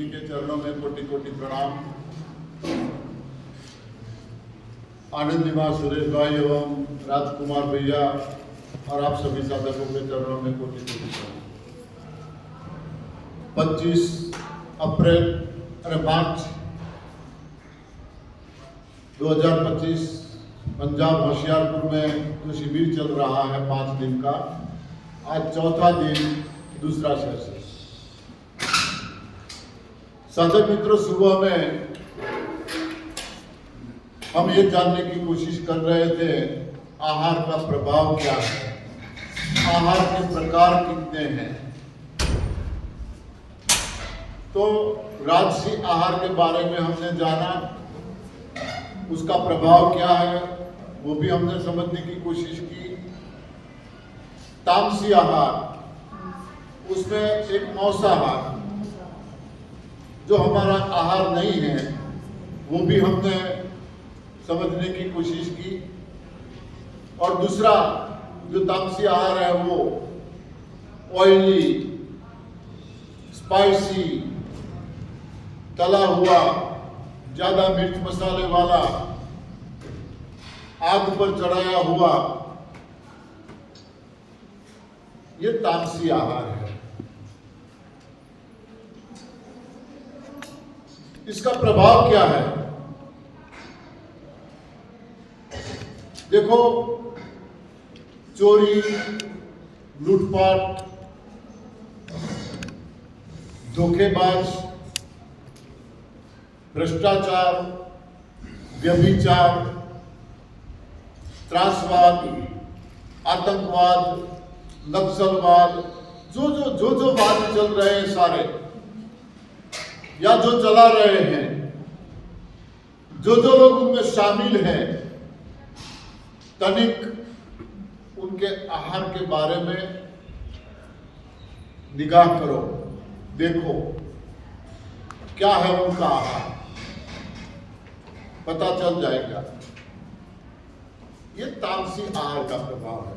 जी के चरणों में कोटि कोटि प्रणाम। आनंद निवास सुरेश भाई एवं राजकुमार भैया और आप सभी साधकों के चरणों में कोटि कोटि प्रणाम। 25 मार्च 2025 पंजाब होशियारपुर में जो शिविर चल रहा है 5 दिन का, आज चौथा दिन, दूसरा सेशन। साधक मित्रों, सुबह में हम ये जानने की कोशिश कर रहे थे आहार का प्रभाव क्या है, आहार के प्रकार कितने हैं। तो राजसी आहार के बारे में हमने जाना, उसका प्रभाव क्या है वो भी हमने समझने की कोशिश की। तामसी आहार, उसमें एक मौसाहार जो हमारा आहार नहीं है वो भी हमने समझने की कोशिश की। और दूसरा जो तामसी आहार है वो ऑयली, स्पाइसी, तला हुआ, ज्यादा मिर्च मसाले वाला, आग पर चढ़ाया हुआ, ये तामसी आहार है। इसका प्रभाव क्या है? देखो, चोरी, लूटपाट, धोखेबाज, भ्रष्टाचार, व्यभिचार, त्रासवाद, आतंकवाद, नक्सलवाद, जो बात चल रहे हैं सारे, या जो चला रहे हैं, जो लोग उनमें शामिल हैं, तनिक उनके आहार के बारे में निगाह करो, देखो क्या है उनका आहार, पता चल जाएगा। ये तामसी आहार का प्रभाव है।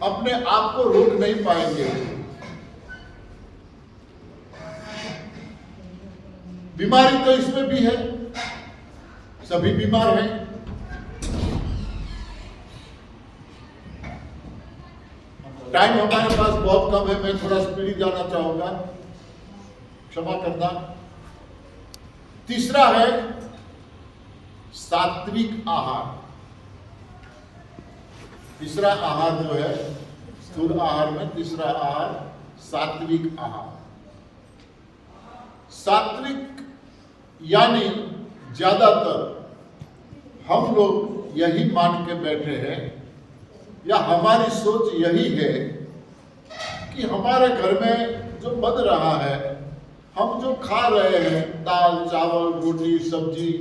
अपने आप को रोक नहीं पाएंगे। बीमारी तो इसमें भी है, सभी बीमार हैं। टाइम हमारे पास बहुत कम है, मैं थोड़ा स्पीड जाना चाहूंगा, क्षमा करना। तीसरा है सात्विक आहार। तीसरा आहार जो है स्थूल आहार में, तीसरा आहार सात्विक आहार। सात्विक यानी ज्यादातर हम लोग यही मान के बैठे हैं, या हमारी सोच यही है कि हमारे घर में जो बन रहा है, हम जो खा रहे हैं, दाल, चावल, रोटी, सब्जी,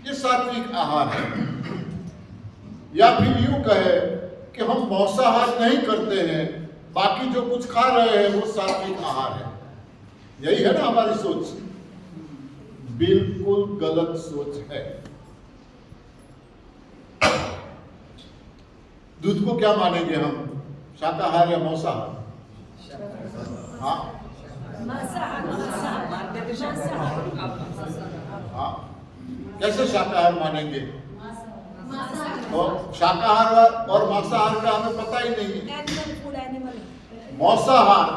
ये सात्विक आहार है। या फिर यूं कहे कि हम मांसाहार नहीं करते हैं, बाकी जो कुछ खा रहे हैं वो सात्विक आहार है। यही है ना हमारी सोच? बिल्कुल गलत सोच है। दूध को क्या मानेंगे हम, शाकाहार या मांसाहार? हाँ, हाँ, कैसे शाकाहार मानेंगे? तो शाकाहार और मांसाहार का हमें पता ही नहीं है। मांसाहार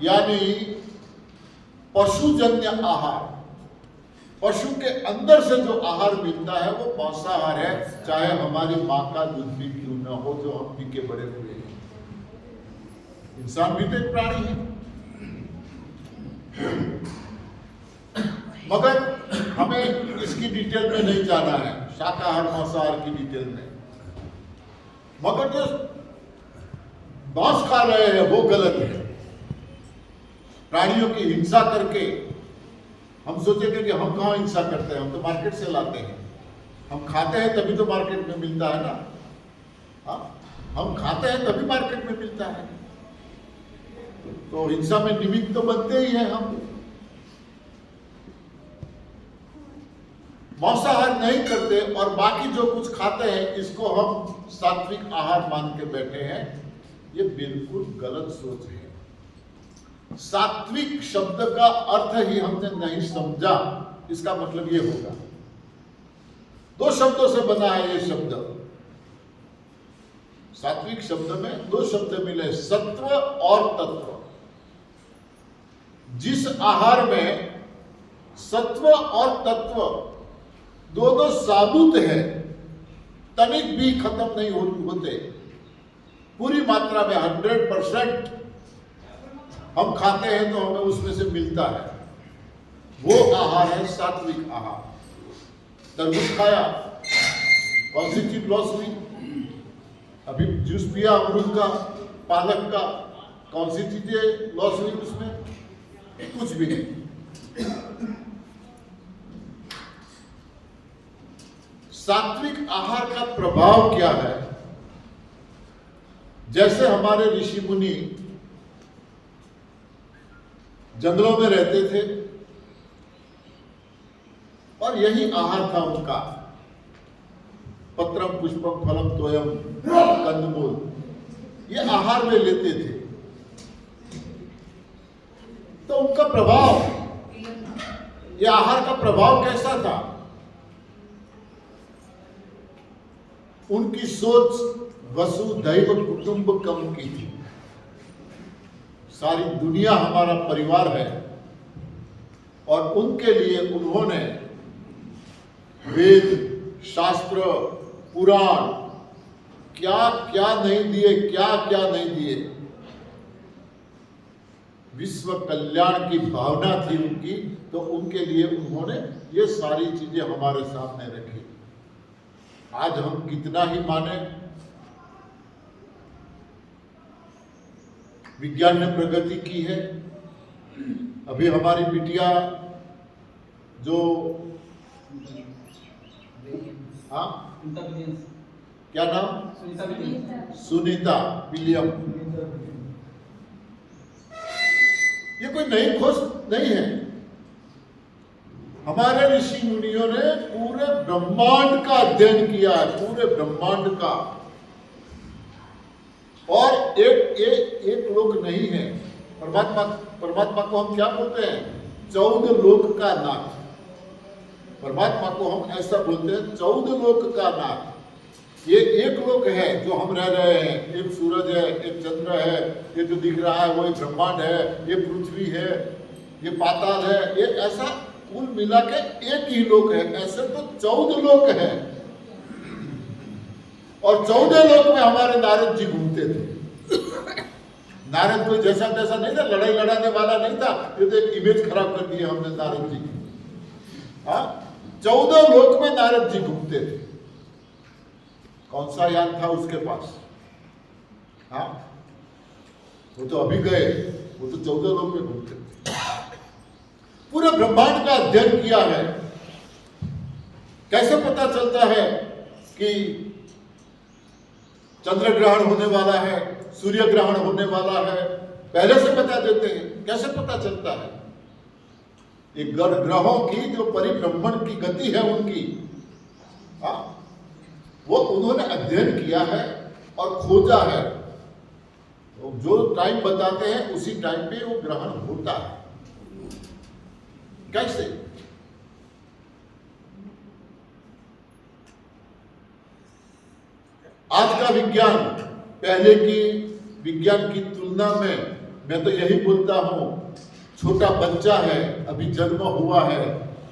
यानी पशुजन्य आहार, पशु के अंदर से जो आहार मिलता है वो मांसाहार है, चाहे हमारी माँ का दूध भी क्यों न हो, जो हम पी के बड़े हुए हैं। इंसान भी तो एक प्राणी है। मगर हमें इसकी डिटेल में नहीं जाना है, शाकाहार मांसाहार की डिटेल में। मगर जो मांस खा रहे हैं वो गलत है। प्राणियों की हिंसा करके हम सोचेंगे कि हम कहाँ हिंसा करते हैं, हम तो मार्केट से लाते हैं। हम खाते हैं तभी तो मार्केट में मिलता है ना। हाँ, हम खाते हैं तभी मार्केट में मिलता है। तो हिंसा में निमित्त तो बनते ही हैं हम। मांसाहार नहीं करते और बाकी जो कुछ खाते हैं इसको हम सात्विक आहार मान के बैठे हैं। ये बिल्कुल गलत सोच है। सात्विक शब्द का अर्थ ही हमने नहीं समझा, इसका मतलब ये होगा। दो शब्दों से बना है ये शब्द। सात्विक शब्द में दो शब्द मिले, सत्व और तत्व। जिस आहार में सत्व और तत्व दोनों साबुत है, तनिक भी खत्म नहीं होते, पूरी मात्रा में 100% हम खाते हैं तो हमें उसमें से मिलता है, वो आहार है सात्विक आहार। तरबूज खाया, कौन सी चीज लॉस हुई? अभी जूस पिया अमरूद का, पालक का, कौन सी चीजें लॉस हुई उसमें? कुछ भी नहीं। सात्विक आहार का प्रभाव क्या है? जैसे हमारे ऋषि मुनि जंगलों में रहते थे और यही आहार था उनका, पत्रम पुष्पम फलम तोयम कंदमूल, ये आहार में लेते थे। तो उनका प्रभाव, ये आहार का प्रभाव कैसा था? उनकी सोच वसुधैव कुटुंबकम की थी। सारी दुनिया हमारा परिवार है, और उनके लिए उन्होंने वेद, शास्त्र, पुराण क्या क्या नहीं दिए, क्या क्या नहीं दिए। विश्व कल्याण की भावना थी उनकी, तो उनके लिए उन्होंने ये सारी चीजें हमारे सामने रखी। आज हम कितना ही माने, विज्ञान ने प्रगति की है। अभी हमारी बिटिया जो क्या नाम? सुनीता विलियम। ये कोई नई खोज नहीं है। हमारे ऋषि मुनियों ने पूरे ब्रह्मांड का अध्ययन किया है, पूरे ब्रह्मांड का। और एक लोक नहीं है। परमात्मा को हम क्या बोलते हैं? 14 लोक का नाथ। परमात्मा को हम ऐसा बोलते हैं, 14 लोक का नाथ। ये एक लोक है जो हम रह रहे हैं, एक सूरज है, एक चंद्र है, ये जो दिख रहा है वो एक ब्रह्मांड है, ये पृथ्वी है, ये पाताल है, ये ऐसा कुल मिला के एक ही लोक है। ऐसे तो 14 लोक है, और 14 लोक में हमारे नारद जी घूमते थे। नारद कोई जैसा तैसा नहीं था, लड़ाई लड़ाने वाला नहीं था। ये तो एक इमेज खराब कर दी हमने नारद जी की। 14 लोक में नारद जी घूमते थे। कौन सा यान था उसके पास? वो तो अभी गए, वो तो 14 लोक में घूमते थे। पूरे ब्रह्मांड का अध्ययन किया है। कैसे पता चलता है कि चंद्र ग्रहण होने वाला है, सूर्य ग्रहण होने वाला है? पहले से बता देते हैं। कैसे पता चलता है? ये ग्रहों की जो परिभ्रमण की गति है उनकी, वो उन्होंने अध्ययन किया है और खोजा है। तो जो टाइम बताते हैं उसी टाइम पे वो ग्रहण होता है। कैसे? आज का विज्ञान पहले की विज्ञान की तुलना में, मैं तो यही बोलता हूं, छोटा बच्चा है, अभी जन्म हुआ है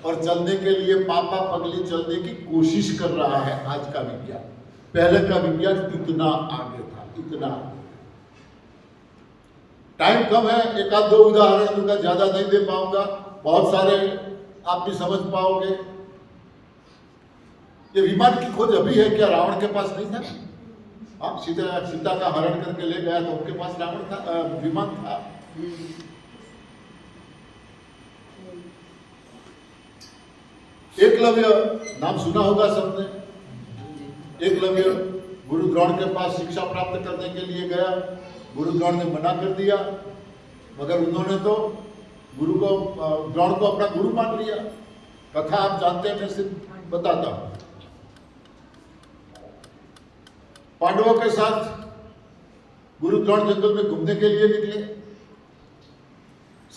और चलने के लिए पापा पगली चलने की कोशिश कर रहा है आज का विज्ञान। पहले का विज्ञान इतना आगे था, इतना। टाइम कम है, एक आध दो उदाहरण दूंगा, ज्यादा नहीं दे पाऊंगा, बहुत सारे आप भी समझ पाओगे। ये विमान की खोज अभी है क्या? रावण के पास नहीं था? आप सीता का हरण करके ले गया तो उनके पास रावण था, विमान था। एकलव्य नाम सुना होगा सबने। एकलव्य गुरु द्रोण के पास शिक्षा प्राप्त करने के लिए गया। गुरु द्रोण ने मना कर दिया, मगर उन्होंने तो द्रोण को अपना गुरु मान लिया। कथा आप जानते हैं, मैं सिर्फ बताता हूं। पांडवों के साथ गुरु द्रोण जंगल में घूमने के लिए निकले।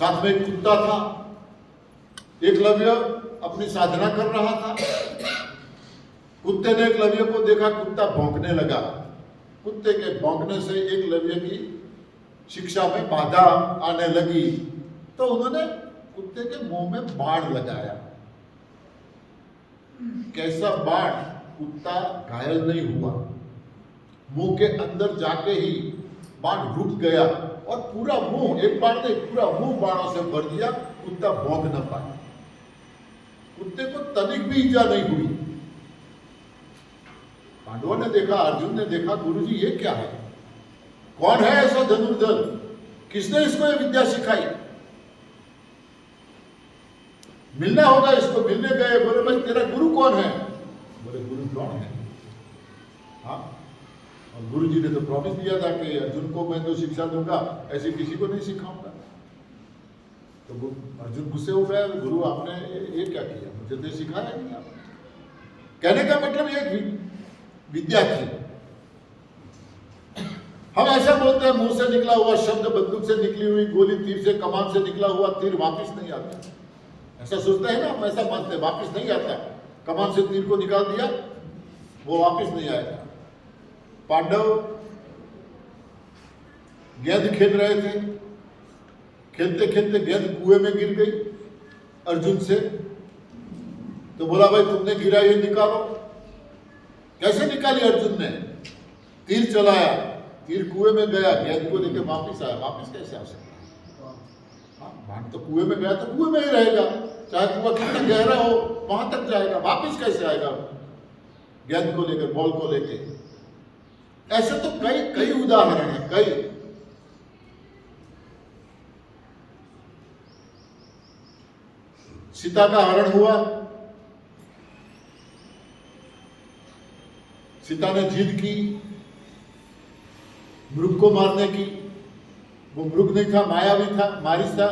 साथ में एक कुत्ता था। एकलव्य अपनी साधना कर रहा था। कुत्ते ने एकलव्य को देखा, कुत्ता भौंकने लगा। कुत्ते के भौंकने से एकलव्य की शिक्षा में बाधा आने लगी, तो उन्होंने कुत्ते के मुंह में बाण लगाया। कैसा बाण! कुत्ता घायल नहीं हुआ, मुंह के अंदर जाके ही बाण रुक गया और पूरा मुंह, एक बाण नहीं पूरा मुंह बाणों से भर दिया। कुत्ता भौंक न पाया। कुत्ते को तनिक भी इजा नहीं हुई। पांडवों ने देखा, अर्जुन ने देखा, गुरुजी ये क्या है? कौन है ऐसा धनुर्धर? किसने इसको ये विद्या सिखाई? मिलना होगा इसको। मिलने गए, बोले भाई तेरा गुरु कौन है? बोले गुरु कौन है? हाँ, और गुरुजी ने तो प्रॉमिस दिया था कि अर्जुन को मैं तो शिक्षा दूंगा, ऐसे किसी को नहीं सिखाऊंगा। तो अर्जुन गुस्से हो गया, गुरु आपने ये क्या किया? मुझे तो सिखाया नहीं आपने। कहने का मतलब ये विद्या थी। हम ऐसा बोलते हैं, मुंह से निकला हुआ शब्द, बंदूक से निकली हुई गोली, तीर से, कमान से निकला हुआ तीर वापस नहीं आता। ऐसा सोचते हैं ना, हम ऐसा मानते हैं, वापस नहीं आता। कमान से तीर को निकाल दिया, वो वापस नहीं आएगा। पांडव गेंद खेल रहे थे, खेलते खेलते गेंद कुएं में गिर गई अर्जुन से। तो बोला भाई तुमने गिरा, ये निकालो। कैसे निकाली अर्जुन ने? तीर चलाया, तीर कुएं में गया, गेंद को लेकर वापस आया। वापस कैसे आ सकता है? हाँ, बाण तो कुएं में गया तो कुएं में ही रहेगा, चाहे कुआं कितना गहरा हो वहां तक जाएगा। वापस कैसे आएगा गेंद को लेकर, बॉल को लेकर? ऐसे तो कई कई उदाहरण है, कई। सीता का हरण हुआ, सीता ने जिद की मृग को मारने की। वो मृग नहीं था, मायावी था, मारिस था।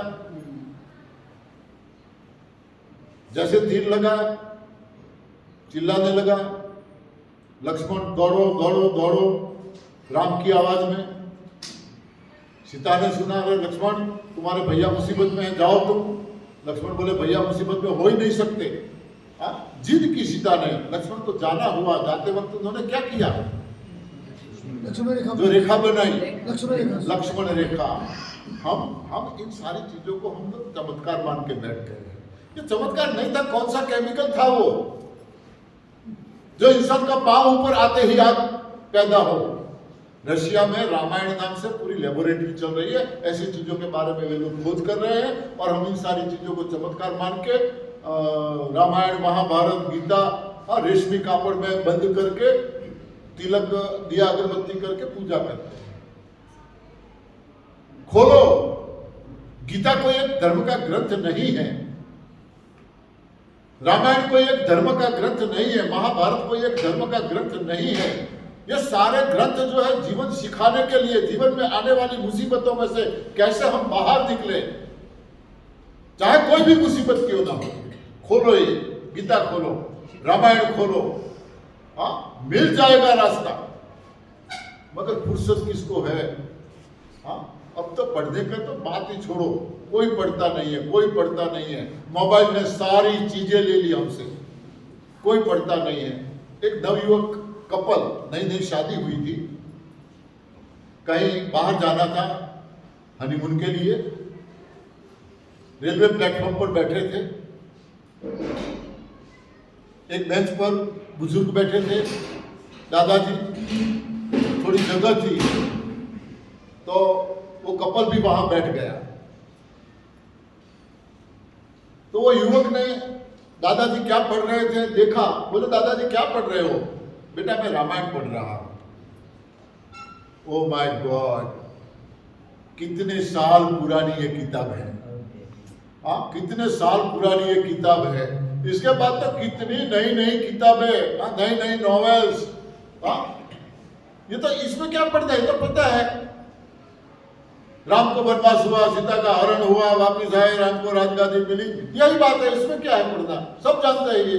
जैसे तीर लगा, चिल्लाने लगा, लक्ष्मण दौड़ो दौड़ो दौड़ो, राम की आवाज में। सीता ने सुना, अरे लक्ष्मण तुम्हारे भैया मुसीबत में है, जाओ तुम। लक्ष्मण बोले भैया मुसीबत में हो ही नहीं सकते। जिद की सीता ने, लक्ष्मण को जाना हुआ। जाते वक्त उन्होंने क्या किया? जो रेखा बनाई, लक्ष्मण रेखा। हम इन सारी चीजों को हम लोग चमत्कार मान के बैठ गए। ये चमत्कार नहीं था, कौन सा केमिकल था वो जो इंसान का पांव ऊपर आते ही आग पैदा हो? रशिया में रामायण नाम से पूरी लेबोरेटरी चल रही है, ऐसी चीजों के बारे में वे लोग खोज कर रहे हैं। और हम इन सारी चीजों को चमत्कार मान के रामायण, महाभारत, गीता रेशमी कापड़ में बंद करके, तिलक दिया अगरबत्ती करके पूजा करते हैं। खोलो, गीता कोई एक धर्म का ग्रंथ नहीं है, रामायण कोई एक धर्म का ग्रंथ नहीं है, महाभारत कोई एक धर्म का ग्रंथ नहीं है। ये सारे ग्रंथ जो है जीवन सिखाने के लिए, जीवन में आने वाली मुसीबतों में से कैसे हम बाहर निकले, चाहे कोई भी मुसीबत क्यों ना हो। खोलो, ये गीता खोलो, रामायण खोलो, हाँ मिल जाएगा रास्ता। मगर फुर्सत किसको है? हाँ, अब तो पढ़ने का तो बात ही छोड़ो, कोई पढ़ता नहीं है, कोई पढ़ता नहीं है। मोबाइल ने सारी चीजें ले ली हमसे, कोई पढ़ता नहीं है। एक नवयुवक कपल, नई नई शादी हुई थी, कहीं बाहर जाना था हनीमून के लिए, रेलवे प्लेटफॉर्म पर बैठे थे। एक बेंच पर बुजुर्ग बैठे थे, दादाजी, थोड़ी जगह थी तो वो कपल भी वहां बैठ गया। तो वो युवक ने, दादाजी क्या पढ़ रहे थे, देखा, बोले दादाजी क्या पढ़ रहे हो? बेटा मैं रामायण पढ़ रहा हूं। ओ माय गॉड, कितने साल पुरानी ये किताब है। हाँ, कितने साल पुरानी ये किताब है। इसके बाद तो कितनी नई नई किताबें, नई नई नॉवेल्स। ये तो, इसमें क्या पढ़ना है? तो पता है राम को वनवास हुआ, सीता का हरण हुआ, वापिस आए, राम को राजगादी मिली, यही बात है, इसमें क्या है पढ़ना? सब जानते हैं ये।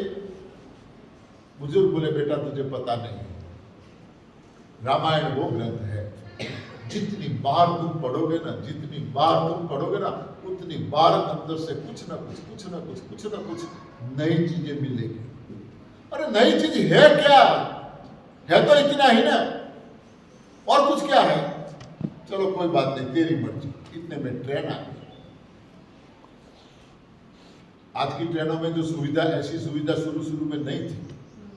बुजुर्ग बोले बेटा तुझे पता नहीं, रामायण वो ग्रंथ है जितनी बार तुम पढ़ोगे ना, जितनी बार तुम पढ़ोगे ना, उतनी बार अंदर से कुछ ना कुछ नई चीजें मिलेगी। अरे नई चीज है क्या? है तो इतना ही ना, और कुछ क्या है? चलो कोई बात नहीं, तेरी मर्जी। इतने में ट्रेन आ गई। आज की ट्रेनों में जो सुविधा, ऐसी सुविधा शुरू में नहीं थी,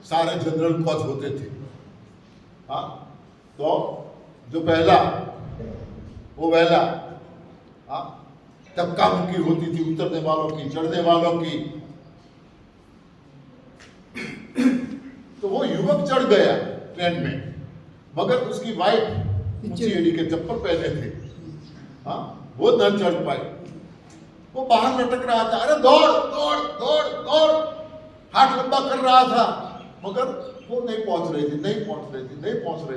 सारे जनरल कोच होते थे। हाँ, तो जो पहला वो पहला, हाँ, धक्का मुक्की होती थी उतरने वालों की, चढ़ने वालों की। तो वो युवक चढ़ गया ट्रेन में, मगर उसकी वाइफ ऊंची एड़ी के चप्पल पहने थे। हाँ, वो न चढ़ पाई, वो बाहर लटक रहा था। अरे दौड़ दौड़ दौड़ दौड़, हाथ लंबा कर रहा था, मगर वो नहीं पहुंच रही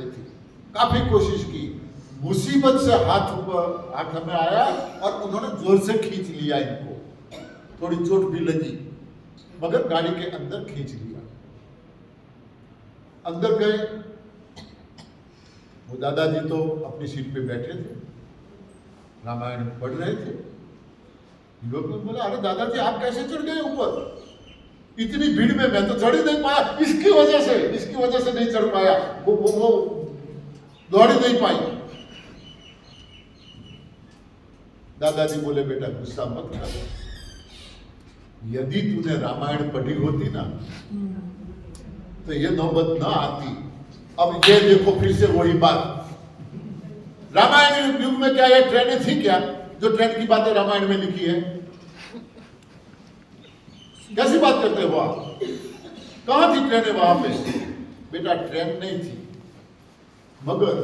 थी। काफी कोशिश की, मुसीबत से हाथ में आया और उन्होंने जोर से खींच लिया इनको। थोड़ी चोट भी लगी, मगर गाड़ी के अंदर खींच लिया। अंदर गए, वो दादाजी तो अपनी सीट पे बैठे थे, रामायण पढ़ रहे थे। युवक ने बोला, अरे दादाजी आप कैसे चढ़ गए ऊपर? इतनी भीड़ में मैं तो चढ़ ही नहीं पाया, इसकी वजह से नहीं चढ़ पाया, वो दौड़ ही नहीं पाई। दादाजी बोले, बेटा गुस्सा मत कर, यदि तूने रामायण पढ़ी होती ना तो ये नौबत ना आती। अब ये देखो फिर से वही बात, रामायण युग में क्या ये ट्रेनें थी क्या जो ट्रेन की बातें रामायण में लिखी है? कैसी बात करते हो आप? कहां थी ट्रेनें वहां पे? बेटा ट्रेन नहीं थी, मगर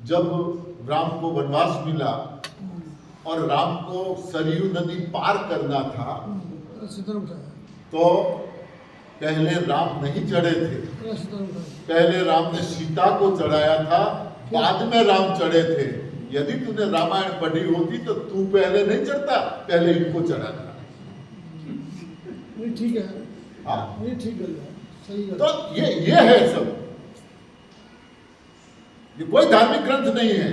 जब राम को वनवास मिला और राम को सरयू नदी पार करना था, तो पहले राम नहीं चढ़े थे, पहले राम ने सीता को चढ़ाया था, बाद में राम चढ़े थे। यदि तूने रामायण पढ़ी होती तो तू पहले नहीं चढ़ता, पहले इनको चढ़ाता। ठीक है, हाँ, ये ठीक है, सही है। तो ये है सब। ये कोई धार्मिक ग्रंथ नहीं है।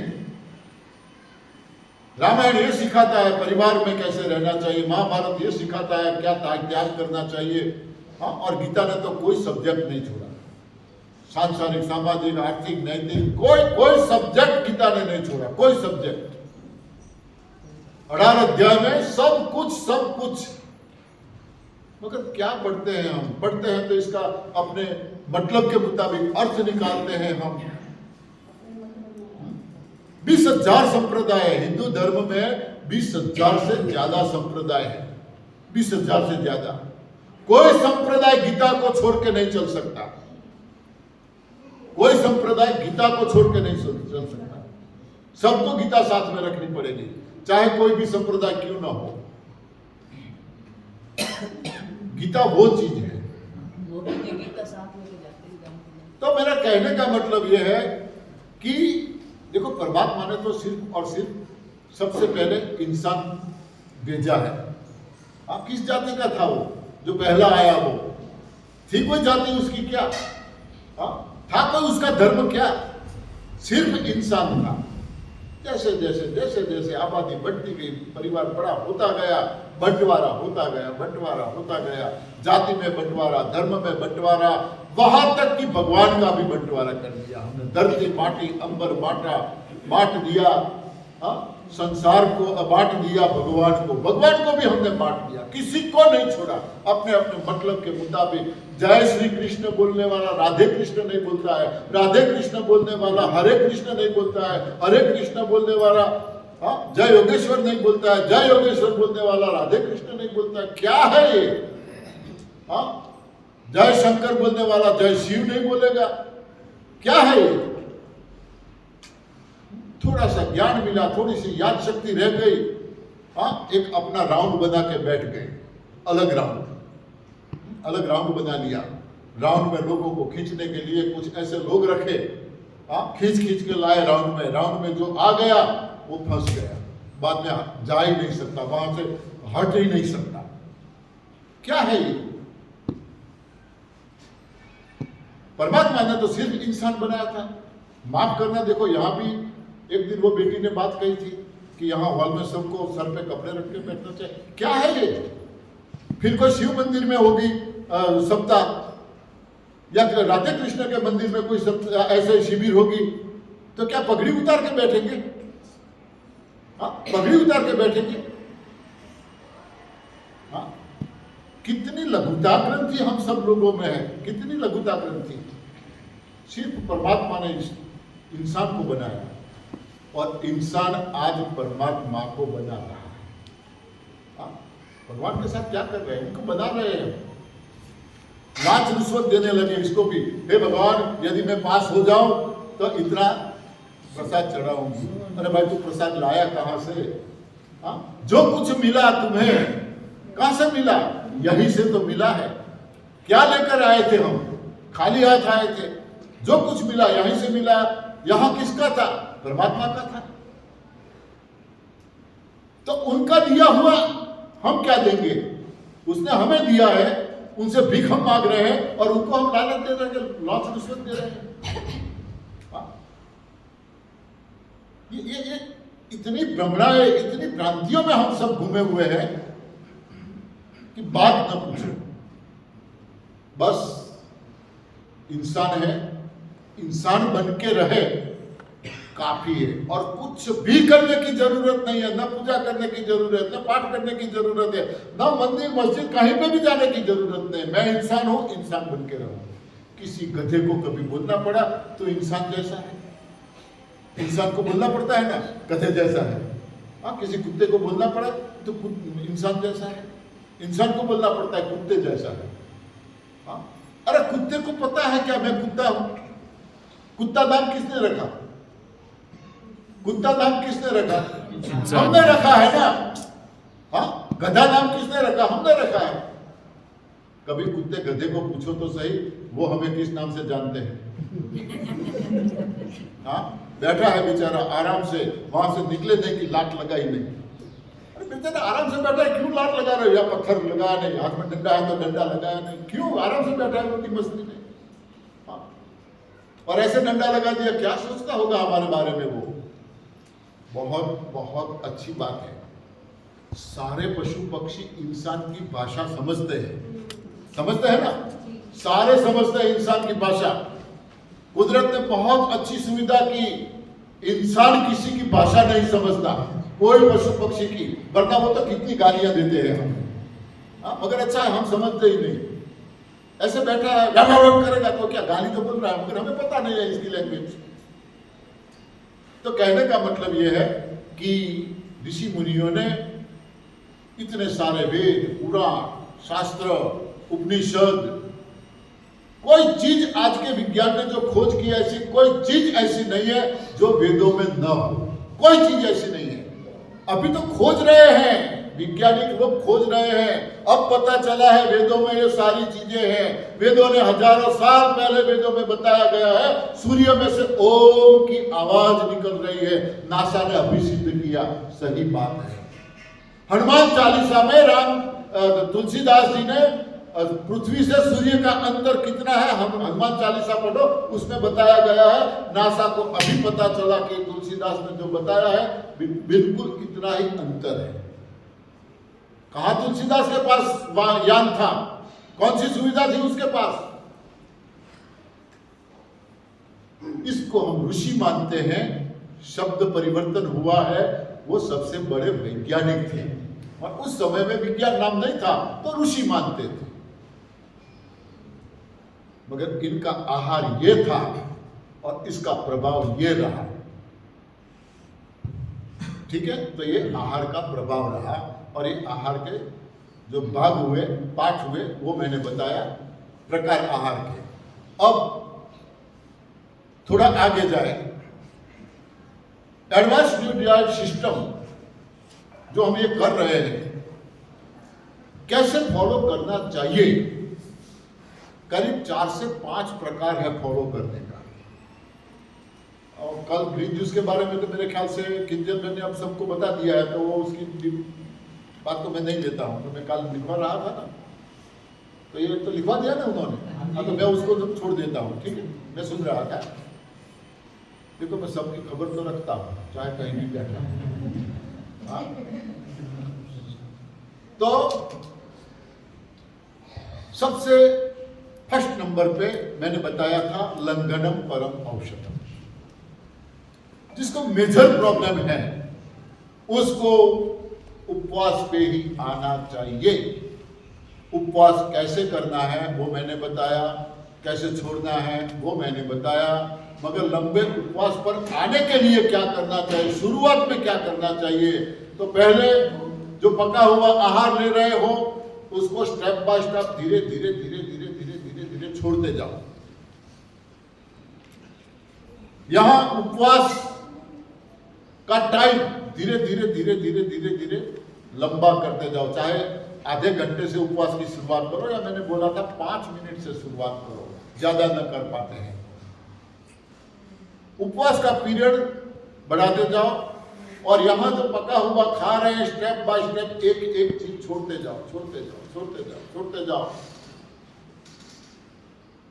रामायण ये सिखाता है परिवार में कैसे रहना चाहिए, महाभारत ये सिखाता है क्या त्याग करना चाहिए। हाँ, और गीता ने तो कोई सब्जेक्ट नहीं छोड़ा, सांसारिक, सामाजिक, आर्थिक, नैतिक, कोई सब्जेक्ट गीता ने नहीं छोड़ा, कोई सब्जेक्ट। 18 अध्याय में सब कुछ। मगर क्या पढ़ते हैं हम? पढ़ते हैं तो इसका अपने मतलब के मुताबिक अर्थ निकालते हैं हम। 20,000 संप्रदाय है हिंदू धर्म में, 20,000 से ज्यादा संप्रदाय है, 20,000 से ज्यादा। कोई संप्रदाय गीता को छोड़ के नहीं चल सकता, कोई संप्रदाय गीता को छोड़ के नहीं चल सकता। सबको गीता साथ में रखनी पड़ेगी, चाहे कोई भी संप्रदाय क्यों ना हो। गीता वो चीज है। तो मेरा कहने का मतलब यह है कि देखो, परमात्मा ने तो सिर्फ और सिर्फ सबसे पहले इंसान भेजा है। आप किस जाति का था वो जो पहला आया? वो थी कोई जाति उसकी क्या? था कोई उसका धर्म क्या? सिर्फ इंसान था। जैसे जैसे आबादी बढ़ती गई, परिवार बड़ा होता गया, बंटवारा होता गया, जाति में बंटवारा, धर्म में बंटवारा, वहां तक कि भगवान का भी बंटवारा कर दिया हमने। धरती माटी अंबर बांट दिया, संसार को बांट दिया, भगवान को भी हमने बांट दिया, किसी को नहीं छोड़ा। अपने मतलब के मुताबिक जय श्री कृष्ण बोलने वाला राधे कृष्ण नहीं बोलता है, राधे कृष्ण बोलने वाला हरे कृष्ण नहीं बोलता है, हरे कृष्ण बोलने वाला जय योगेश्वर नहीं बोलता है, जय योगेश्वर बोलने वाला राधे कृष्ण नहीं बोलता है। क्या है ये? जय शंकर बोलने वाला जय शिव नहीं बोलेगा। क्या है ये? थोड़ा सा ज्ञान मिला, थोड़ी सी याद शक्ति रह गई, एक अपना राउंड बना के बैठ गए, अलग राउंड बना लिया। राउंड में लोगों को खींचने के लिए कुछ ऐसे लोग रखे, खींच के लाए राउंड में जो आ गया वो फंस गया, बाद में जा ही नहीं सकता, वहां से हट ही नहीं सकता। क्या है ये? परमात्मा ने तो सिर्फ इंसान बनाया था। माफ करना, देखो यहां भी एक दिन वो बेटी ने बात कही थी कि यहाँ हॉल में सबको सर पे कपड़े रख के बैठना चाहिए। क्या है ये? फिर कोई शिव मंदिर में होगी सप्ताह, या राधे कृष्ण के मंदिर में कोई ऐसे शिविर होगी, तो क्या पगड़ी उतार के बैठेंगे? हाँ, पगड़ी उतार के बैठेंगे? हाँ, कितनी लघुता ग्रंथि हम सब लोगों में है, कितनी लघुता ग्रंथि। सिर्फ परमात्मा ने इंसान को बनाया और इंसान आज परमात्मा को बना रहा है। हाँ, भगवान के साथ क्या कर रहे हैं? इनको बना रहे हैं। लाच रिश्वत देने लगे इसको भी, हे भगवान यदि मैं पास हो जाऊं तो इतना प्रसाद चढ़ाऊंगी। अरे भाई तू प्रसाद लाया कहां से? हाँ, जो कुछ मिला तुम्हें कहां से मिला? यहीं से तो मिला है। क्या लेकर आए थे हम? खाली हाथ आए थे। जो कुछ मिला यहीं से मिला। यहां किसका था? परमात्मा का था। तो उनका दिया हुआ हम क्या देंगे? उसने हमें दिया है, उनसे भीख हम मांग रहे हैं और उनको हम लालच दे रहे हैं, लाच रिश्वत दे रहे हैं। ये इतनी भ्रमणाएं, इतनी भ्रांतियों में हम सब घूमे हुए हैं कि बात न पूछो। बस इंसान है, इंसान बन के रहे काफी है, और कुछ भी करने की जरूरत नहीं है। न पूजा करने की जरूरत, न पाठ करने की जरूरत है, न मंदिर मस्जिद कहीं पे भी जाने की जरूरत नहीं। मैं इंसान हूं, इंसान बन के रहूं। किसी गधे को कभी बोलना पड़ा तो इंसान जैसा है, इंसान को बोलना पड़ता है ना, गधे जैसा है। हाँ, किसी कुत्ते को बोलना पड़ा तो इंसान जैसा है, इंसान को बोलना पड़ता है कुत्ते जैसा है। हाँ, अरे कुत्ते को पता है क्या मैं कुत्ता हूं? कुत्ता नाम किसने रखा? कुत्ता नाम किसने रखा? हमने रखा है ना। हाँ, गधा नाम किसने रखा? हमने रखा है। कभी कुत्ते गधे को पूछो तो सही, वो हमें किस नाम से जानते हैं? हाँ, बैठा है बेचारा आराम से, वहां से निकले नहीं कि लात लगा ही नहीं। अरे बेचारा आराम से बैठा है, क्यों लात लगा रहे हो? या पत्थर लगाया नहीं, हाथ में डंडा है तो डंडा लगाया नहीं, क्यों? आराम से बैठा है रोटी मस्ती में। हाँ, और ऐसे डंडा लगा दिया, क्या सोचता होगा हमारे बारे में वो? बहुत बहुत अच्छी बात है। सारे पशु पक्षी इंसान की भाषा समझते हैं, समझते हैं ना? सारे समझते हैं इंसान की भाषा। कुदरत ने बहुत अच्छी सुविधा की, इंसान किसी की भाषा नहीं समझता, कोई पशु पक्षी की, वरना वो तो कितनी गालियां देते हैं हमें। हाँ, मगर अच्छा है हम समझते ही नहीं। ऐसे बैठा है, करेगा तो क्या गाली तो बोल रहा है, मगर हमें पता नहीं है इसकी लैंग्वेज। तो कहने का मतलब यह है कि ऋषि मुनियों ने इतने सारे वेद, पुराण, शास्त्र, उपनिषद, कोई चीज आज के विज्ञान ने जो खोज की ऐसी कोई चीज ऐसी नहीं है जो वेदों में न हो। कोई चीज ऐसी नहीं है। अभी तो खोज रहे हैं, वैज्ञानिक लोग खोज रहे हैं। अब पता चला है वेदों में ये सारी चीजें हैं। वेदों ने हजारों साल पहले वेदों में बताया गया है सूर्य में से ओम की आवाज निकल रही है। नासा ने अभी सिद्ध किया, सही बात है। हनुमान चालीसा में तुलसीदास जी ने पृथ्वी से सूर्य का अंतर कितना है, हम हनुमान चालीसा पढ़ो, उसमें बताया गया है। नासा को अभी पता चला कि तुलसीदास ने जो बताया है बिल्कुल इतना ही अंतर है। कहा तुलसीदास के पास यान था, कौन सी सुविधा थी उसके पास? इसको हम ऋषि मानते हैं। शब्द परिवर्तन हुआ है, वो सबसे बड़े वैज्ञानिक थे, और उस समय में विज्ञान नाम नहीं था तो ऋषि मानते थे। मगर इनका आहार ये था और इसका प्रभाव ये रहा। ठीक है, तो ये आहार का प्रभाव रहा, और ये आहार के जो भाग हुए, पाठ हुए, वो मैंने बताया प्रकार आहार के। अब थोड़ा आगे जाए, एडवांस न्यू डाइट सिस्टम जो हम ये कर रहे हैं, कैसे फॉलो करना चाहिए? करीब 4 से 5 प्रकार है फॉलो करने का। और कल ग्रीन जूस के बारे में तो मेरे ख्याल से किंजल मैंने अब सबको बता दिया है, तो वो उसकी बात तो मैं नहीं लेता हूँ। तो मैं कल लिखवा रहा था ना, तो ये तो लिखवा दिया ना उन्होंने। हाँ, तो मैं उसको तो छोड़ देता हूँ। ठीक है, मैं सुन रहा था। देखो मैं सबकी खबर तो रखता हूं, चाहे कहीं भी बैठा हूं। हाँ? तो सबसे फर्स्ट नंबर पे मैंने बताया था लंघनम परम औषधम। जिसको मेजर प्रॉब्लम है उसको उपवास पे ही आना चाहिए। उपवास कैसे करना है वो मैंने बताया, कैसे छोड़ना है वो मैंने बताया, मगर लंबे उपवास पर आने के लिए क्या करना चाहिए, शुरुआत में क्या करना चाहिए। तो पहले जो पका हुआ आहार ले रहे हो उसको स्टेप बाय स्टेप धीरे धीरे धीरे धीरे धीरे धीरे धीरे छोड़ते जाओ। यहां उपवास का टाइम धीरे धीरे धीरे धीरे धीरे धीरे लंबा करते जाओ। चाहे आधे घंटे से उपवास की शुरुआत करो, या मैंने बोला था 5 मिनट से शुरुआत करो, ज्यादा न कर पाते हैं। उपवास का पीरियड बढ़ाते जाओ, और यहां जो पका हुआ खा रहे हैं स्टेप बाय स्टेप एक एक चीज छोड़ते जाओ, छोड़ते जाओ, छोड़ते जाओ, छोड़ते जाओ।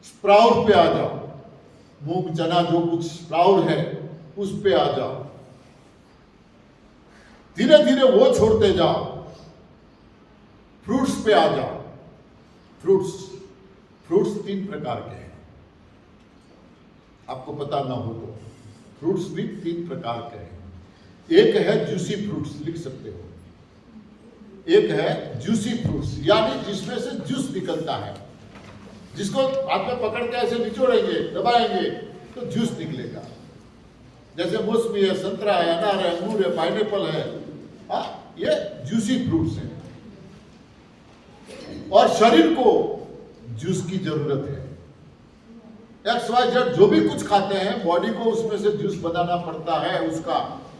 स्प्राउट पे आ जाओ, मूंग चना जो कुछ स्प्राउट है उस पे आ जाओ, धीरे धीरे वो छोड़ते जाओ। फ्रूट्स पे आ जाओ। फ्रूट्स 3 प्रकार के हैं, आपको पता ना हो तो। फ्रूट्स भी 3 प्रकार के हैं। एक है जूसी फ्रूट्स, लिख सकते हो। एक है जूसी फ्रूट्स, यानी जिसमें से जूस निकलता है, जिसको हाथ में पकड़ के ऐसे निचोड़ेंगे, दबाएंगे तो जूस निकलेगा। जैसे मौसमी है, संतरा है, अनार है, अंगूर है, पाइनएप्पल है। हाँ, ये जूसी फ्रूट्स है। और शरीर को जूस की जरूरत है। XYZ जो भी कुछ खाते हैं बॉडी को उसमें से जूस बनाना पड़ता है उसका।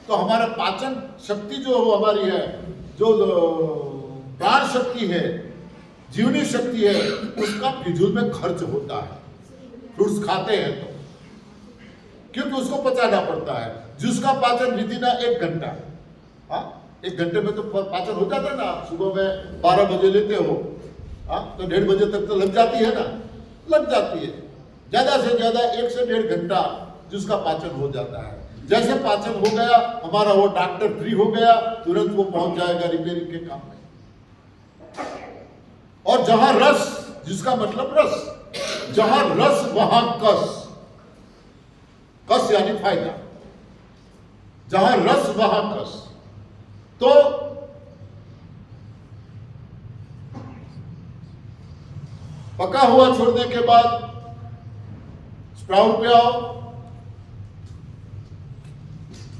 तो हमारा पाचन शक्ति जो हमारी है, जो प्राण शक्ति है, जीवनी शक्ति है, उसका फिजूल में खर्च होता है फ्रूट्स खाते हैं तो, क्योंकि उसको पचाना पड़ता है। जूस का पाचन विदिन 1 घंटा, हाँ 1 घंटे में तो पाचन हो जाता है ना। सुबह में 12 बजे लेते हो, हाँ तो 1:30 बजे तक तो लग जाती है ना, लग जाती है। ज्यादा से ज्यादा 1 से 1.5 घंटा जिसका पाचन हो जाता है। जैसे पाचन हो गया हमारा, वो डॉक्टर फ्री हो गया, तुरंत वो पहुंच जाएगा रिपेयरिंग के काम में। और जहां रस, जिसका मतलब रस, जहां रस वहां कस। कस यानी फायदा, जहां रस वहां कस। तो पका हुआ छोड़ने के बाद स्प्राउट पे आओ।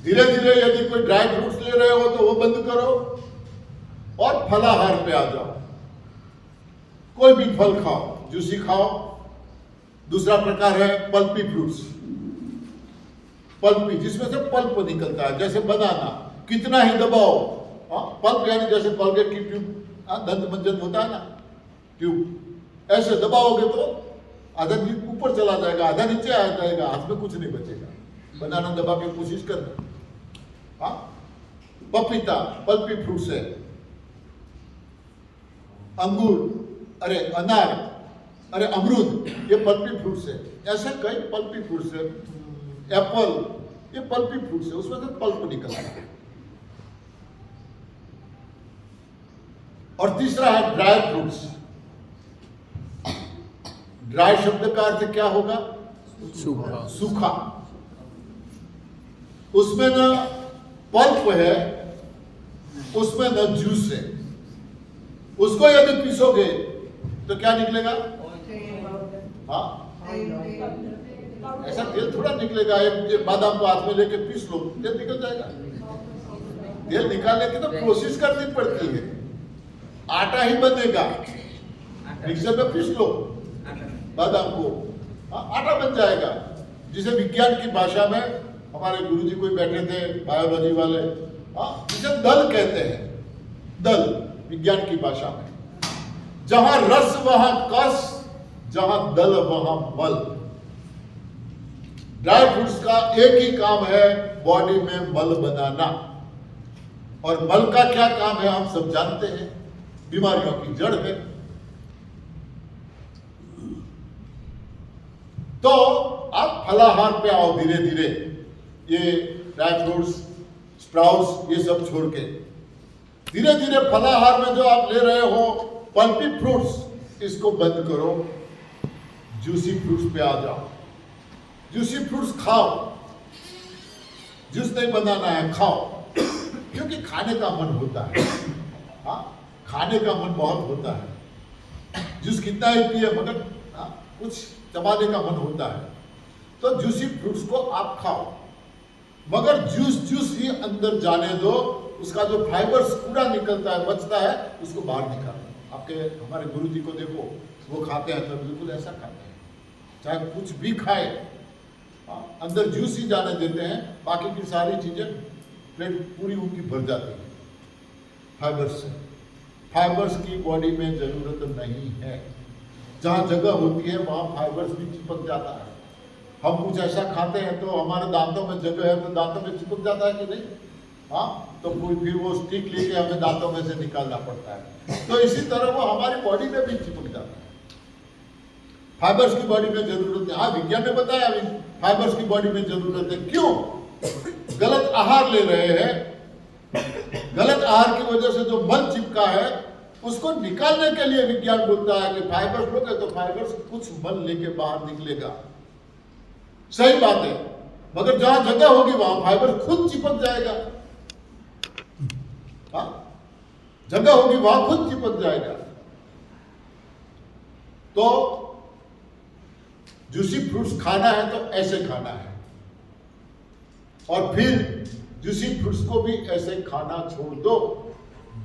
धीरे धीरे यदि कोई ड्राई फ्रूट्स ले रहे हो तो वो बंद करो, और फलाहार पे आ जाओ। कोई भी फल खाओ, जूसी खाओ। दूसरा प्रकार है पल्पी फ्रूट्स। पल्पी, जिसमें से पल्प निकलता है, जैसे बनाना। कितना ही दबाओ, पल्प यानी जैसे कोलगेट की ट्यूब, दंत मंजन होता है ना, ट्यूब, ऐसे दबाओगे तो आधा ऊपर चला जाएगा, आधा नीचे आ जाएगा, हाथ में कुछ नहीं बचेगा। बनाना दबा के कोशिश करना। हाँ, पपीता पल्पी फ्रूट्स है। अंगूर, अरे अनार, अरे अमरूद, ये पल्पी फ्रूट्स है। ऐसे कई पल्पी फ्रूट्स है। एप्पल, ये पल्पी फ्रूट्स है, उसमें से पल्प निकलता है। और तीसरा है ड्राई फ्रूट्स। ड्राई शब्द का अर्थ क्या होगा? सूखा। सूखा। उसमें न पल्प है, उसमें न जूस है। उसको यदि पीसोगे तो क्या निकलेगा? हाँ, ऐसा तेल थोड़ा निकलेगा। एक बादाम को हाथ में लेके पीस लो, तेल निकल जाएगा। तेल निकालने की तो कोशिश करनी पड़ती है। आटा ही बनेगा। मिक्सर में पीस लो बादाम को, आटा बन जाएगा। जिसे विज्ञान की भाषा में हमारे गुरुजी कोई बैठे थे बायोलॉजी वाले, जिसे दल कहते हैं। दल विज्ञान की भाषा में। जहां रस वहां कस, जहां दल वहां बल। ड्राई फ्रूट्स का एक ही काम है, बॉडी में बल बनाना। और बल का क्या काम है हम सब जानते हैं, बीमारियों की जड़ है। तो आप फलाहार पे आओ धीरे धीरे। ये ड्राई फ्रूट्स, स्प्राउट्स, ये सब छोड़ के धीरे धीरे फलाहार में जो आप ले रहे हो पल्पी फ्रूट्स, इसको बंद करो, जूसी फ्रूट्स पे आ जाओ। जूसी फ्रूट्स खाओ, जूस नहीं बनाना है, खाओ, क्योंकि खाने का मन होता है। हाँ, खाने का मन बहुत होता है। जूस कितना ही पिए मगर कुछ चबाने का मन होता है। तो जूसी फ्रूट्स को आप खाओ, मगर जूस ही अंदर जाने दो। उसका जो फाइबर्स पूरा निकलता है, बचता है, उसको बाहर निकालो। आपके हमारे गुरुजी को देखो, वो खाते हैं तो बिल्कुल ऐसा खाते हैं, चाहे कुछ भी खाए, अंदर जूस ही जाने देते हैं, बाकी की सारी चीजें प्लेट पूरी उनकी भर जाती है फाइबर्स से। फाइबर्स की बॉडी में जरूरत नहीं है। जहाँ जगह होती है वहाँ फाइबर्स भी चिपक जाता है। हम कुछ ऐसा खाते हैं तो हमारे दांतों में जगह है तो दांतों में चिपक जाता है कि नहीं? हाँ, तो फिर वो स्टिक लेके हमें दांतों में से निकालना पड़ता है। तो इसी तरह वो हमारी बॉडी में भी चिपक जाता है। फाइबर्स की बॉडी में जरूरत है। हाँ, विज्ञान ने बताया अभी फाइबर्स की बॉडी में जरूरत है। क्यों? गलत आहार ले रहे हैं। गलत आहार की वजह से जो मल चिपका है उसको निकालने के लिए विज्ञान बोलता है कि फाइबर्स लोगे तो फाइबर्स कुछ मल लेके बाहर निकलेगा। सही बात है, मगर जहां जगह होगी वहां फाइबर खुद चिपक जाएगा। हाँ, जगह होगी वहां खुद चिपक जाएगा। तो जूसी फ्रूट्स खाना है तो ऐसे खाना है, और फिर जूसी फ्रूट्स को भी ऐसे खाना छोड़ दो,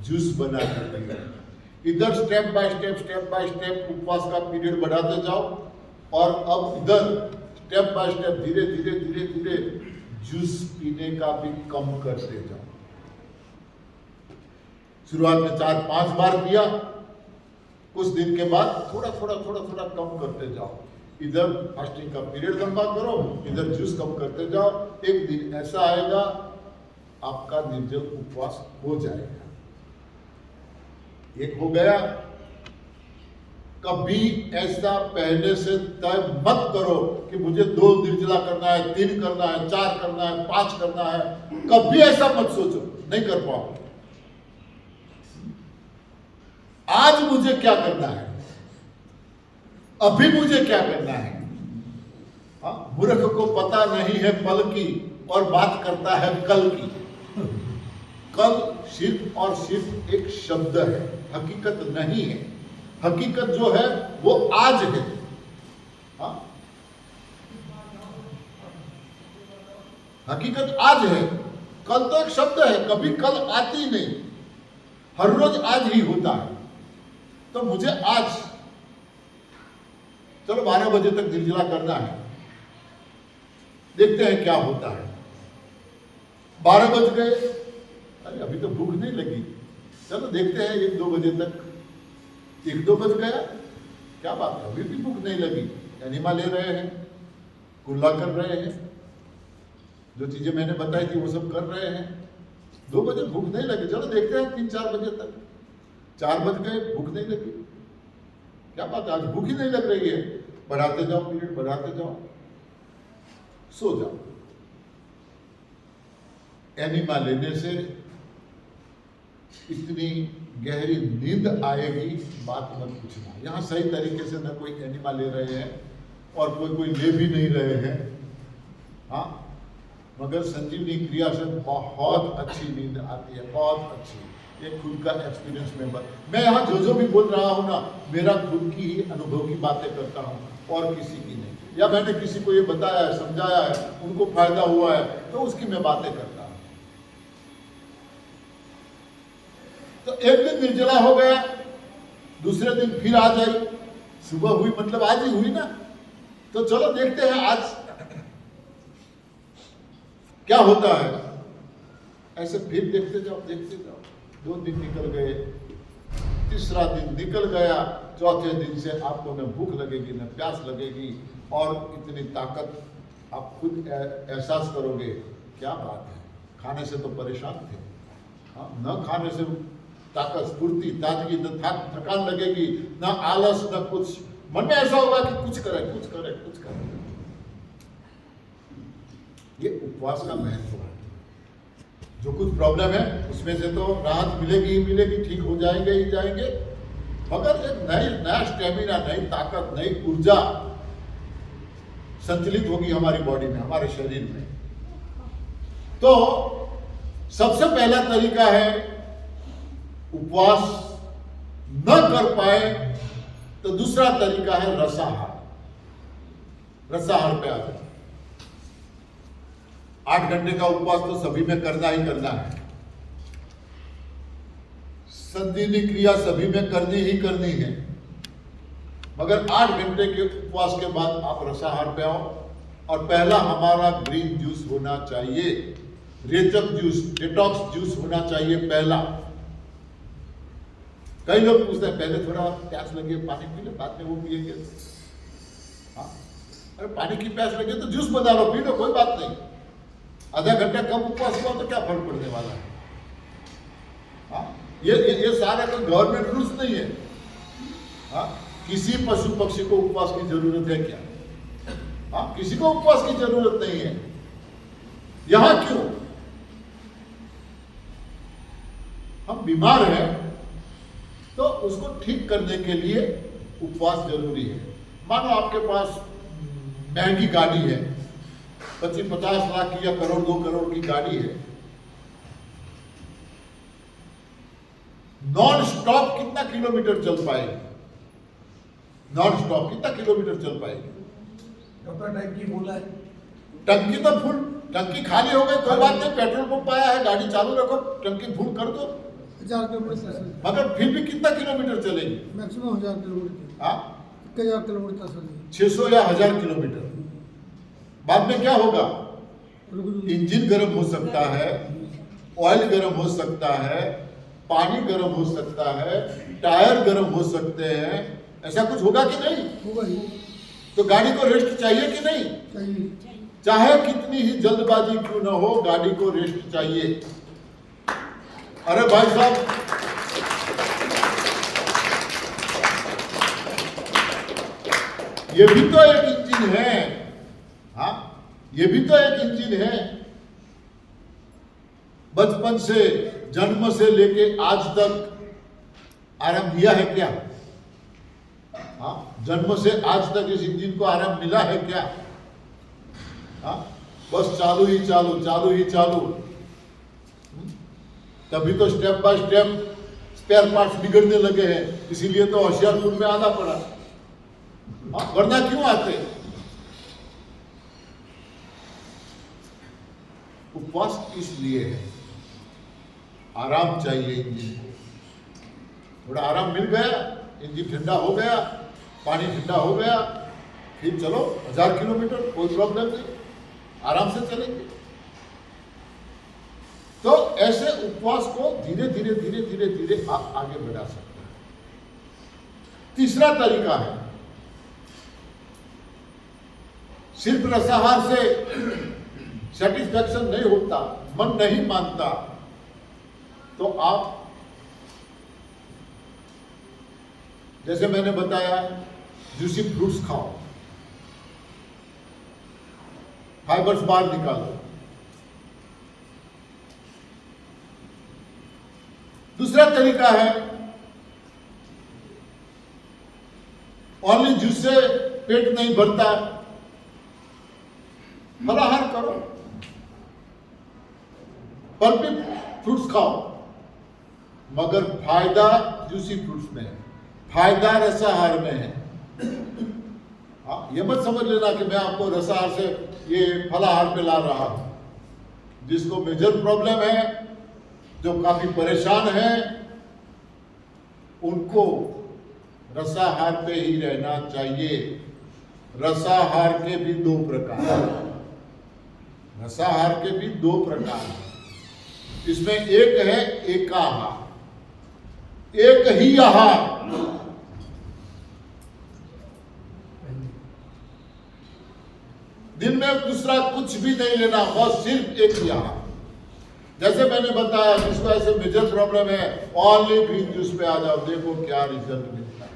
जूस बना कर इधर स्टेप बाय स्टेप उपवास का पीरियड बढ़ाते जाओ, और अब इधर स्टेप बाय स्टेप धीरे धीरे जूस पीने का भी कम करते जाओ। शुरुआत में 4-5 बार पिया, कुछ दिन के बाद थोड़ा कम करते जाओ। इधर फास्टिंग का पीरियड लंबा करो, इधर जूस कम करते जाओ। एक दिन ऐसा आएगा आपका निर्जल उपवास हो जाएगा। एक हो गया। कभी ऐसा पहले से तय मत करो कि मुझे 2 निर्जला करना है, 3 करना है, 4 करना है, 5 करना है। कभी ऐसा मत सोचो, नहीं कर पाओ। आज मुझे क्या करना है, अभी मुझे क्या करना है। मूर्ख को पता नहीं है पल की और बात करता है कल की। कल सिर्फ और सिर्फ एक शब्द है, हकीकत नहीं है। हकीकत जो है वो आज है। हाँ? हकीकत आज है, कल तो एक शब्द है, कभी कल आती नहीं, हर रोज आज ही होता है। तो मुझे आज चलो 12 बजे तक निर्जला करना है, देखते हैं क्या होता है। 12 बज गए, अरे अभी तो भूख नहीं लगी, चलो देखते हैं 1-2 बजे तक। 1-2 बज गया, क्या बात है, अभी भी भूख नहीं लगी। एनिमा ले रहे हैं, कुल्ला कर रहे हैं, जो चीजें मैंने बताई थी वो सब कर रहे हैं। 2 बजे भूख नहीं लगी, चलो देखते हैं 3-4 बजे तक। 4 बज गए, भूख नहीं लगी, क्या बात है, आज भूख ही नहीं लग रही है। बढ़ाते जाओ, पीरियड बढ़ाते जाओ, सो जाओ। एनिमा लेने से इतनी गहरी नींद आएगी, बात मत पूछना। यहाँ सही तरीके से न कोई एनिमा ले रहे हैं और कोई ले भी नहीं रहे हैं। हाँ, मगर संजीवनी क्रिया से बहुत अच्छी नींद आती है, बहुत अच्छी। ये खुद का एक्सपीरियंस मैं यहाँ जो भी बोल रहा हूँ ना, मेरा खुद की ही अनुभव की बातें करता हूँ और किसी की नहीं। या मैंने किसी को ये बताया है, समझाया है, उनको फायदा हुआ है, तो उसकी मैं बातें करता हूँ। तो एक दिन निर्जला हो गया, दूसरे दिन फिर आ जाई। सुबह हुई मतलब आज ही हुई ना, तो चलो देखते हैं आज क्या होता है। ऐसे फिर देखते जाओ। 2 दिन निकल गए, तीसरा दिन निकल गया, चौथे दिन से आपको न भूख लगेगी न प्यास लगेगी, और इतनी ताकत आप खुद एहसास करोगे। क्या बात है, खाने से तो परेशान थे, हाँ, न खाने से ताकत, स्फूर्ति, ताजगी, न थकान लगेगी, न आलस, न कुछ। मन में ऐसा होगा कि कुछ करें। ये उपवास का महत्व है। जो कुछ प्रॉब्लम है उसमें से तो राहत मिलेगी ही मिलेगी, ठीक हो जाएंगे ही जाएंगे, मगर एक नया स्टेमिना, नई ताकत, नई ऊर्जा संचलित होगी हमारी बॉडी में, हमारे शरीर में। तो सबसे पहला तरीका है, उपवास न कर पाए तो दूसरा तरीका है रसाहार। रसाहार पे आ जाए। 8 घंटे का उपवास तो सभी में करना ही करना है, संधिनी क्रिया सभी में करनी ही करनी है, मगर 8 घंटे के उपवास के बाद आप रसाहार पे आओ। और पहला हमारा ग्रीन जूस होना चाहिए, रेचक जूस, डिटॉक्स जूस होना चाहिए पहला। कई लोग पूछते हैं पहले थोड़ा प्यास लगे पानी पी लो, बाद में वो पिएंगे। हाँ, अरे पानी की प्यास लगे तो जूस बना लो, पी लो, कोई बात नहीं। आधा घंटा कम उपवास हुआ तो क्या फर्क पड़ने वाला है। हाँ, ये सारा कोई गवर्नमेंट रूल्स नहीं है। हाँ, किसी पशु पक्षी को उपवास की जरूरत है क्या? हाँ, किसी को उपवास की जरूरत नहीं है। यहां क्यों? हम बीमार हैं तो उसको ठीक करने के लिए उपवास जरूरी है। मानो आपके पास महंगी गाड़ी है, 25-50 लाख की या करोड़ 2 करोड़ की गाड़ी है, नॉन स्टॉप कितना किलोमीटर चल पाएगी? नॉन स्टॉप कितना किलोमीटर चल पाएगी? टंकी फुल है, टंकी तो फुल, टंकी खाली हो गई कोई बात नहीं, पेट्रोल पंप आया है, गाड़ी चालू रखो, टंकी फुल कर दो, 1000 किलोमीटर, मगर फिर भी कितना किलोमीटर चलेगी? Maximum 1000 kilometre. हाँ, 1000 किलोमीटर चलेगी, 600 या 1000 किलोमीटर। बाद में क्या होगा? इंजन गर्म हो सकता है, ऑयल गर्म हो सकता है, पानी गर्म हो सकता है, टायर गर्म हो सकते हैं, ऐसा कुछ होगा कि नहीं? होगा ही। तो गाड़ी को रेस्ट चाहिए कि नहीं? चाहिए। चाहे कितनी ही जल्दबाजी क्यों न हो, गाड़ी को रेस्ट चाहिए। अरे भाई साहब, ये भी तो एक इंजन है। हाँ, ये भी तो एक इंजन है। बचपन से, जन्म से लेके आज तक आराम दिया है क्या? हाँ, जन्म से आज तक इस इंजन को आराम मिला है क्या? हाँ, बस चालू ही चालू, चालू ही चालू। तभी तो step by step spare parts बिगड़ने लगे हैं, इसीलिए तो होशियारपुर में आना पड़ा। हाँ, वरना क्यों आते? उपवास इसलिए है, आराम चाहिए इंजन को। थोड़ा आराम मिल गया, इंजन ठंडा हो गया, पानी ठंडा हो गया, फिर चलो 1000 किलोमीटर, कोई प्रॉब्लम नहीं, आराम से चलेंगे। तो ऐसे उपवास को धीरे धीरे धीरे धीरे धीरे आप आगे बढ़ा सकते हैं। तीसरा तरीका है, सिर्फ रसाहार से सेटिस्फैक्शन नहीं होता, मन नहीं मानता, तो आप जैसे मैंने बताया जूसी फ्रूट्स खाओ, फाइबर्स बाहर निकालो। दूसरा तरीका है, ओनली जूस से पेट नहीं भरता, फलाहार करो, पल्पी फ्रूट्स खाओ, मगर फायदा जूसी फ्रूट्स में है, फायदा रसाहार में है। हाँ, ये मत समझ लेना कि मैं आपको रसाहार से ये फलाहार पे ला रहा हूं। जिसको मेजर प्रॉब्लम है, जो काफी परेशान है, उनको रसाहार पे ही रहना चाहिए। रसाहार के भी 2 प्रकार हैं। रसाहार के भी 2 प्रकार हैं। इसमें एक है एकाहार, एक ही आहार। दिन में दूसरा कुछ भी नहीं लेना, बस सिर्फ एक ही आहार। जैसे मैंने बताया, जिसको ऐसे मेजर प्रॉब्लम है, ओनली ग्रीन जूस पे आ जाओ, देखो क्या रिजल्ट मिलता है।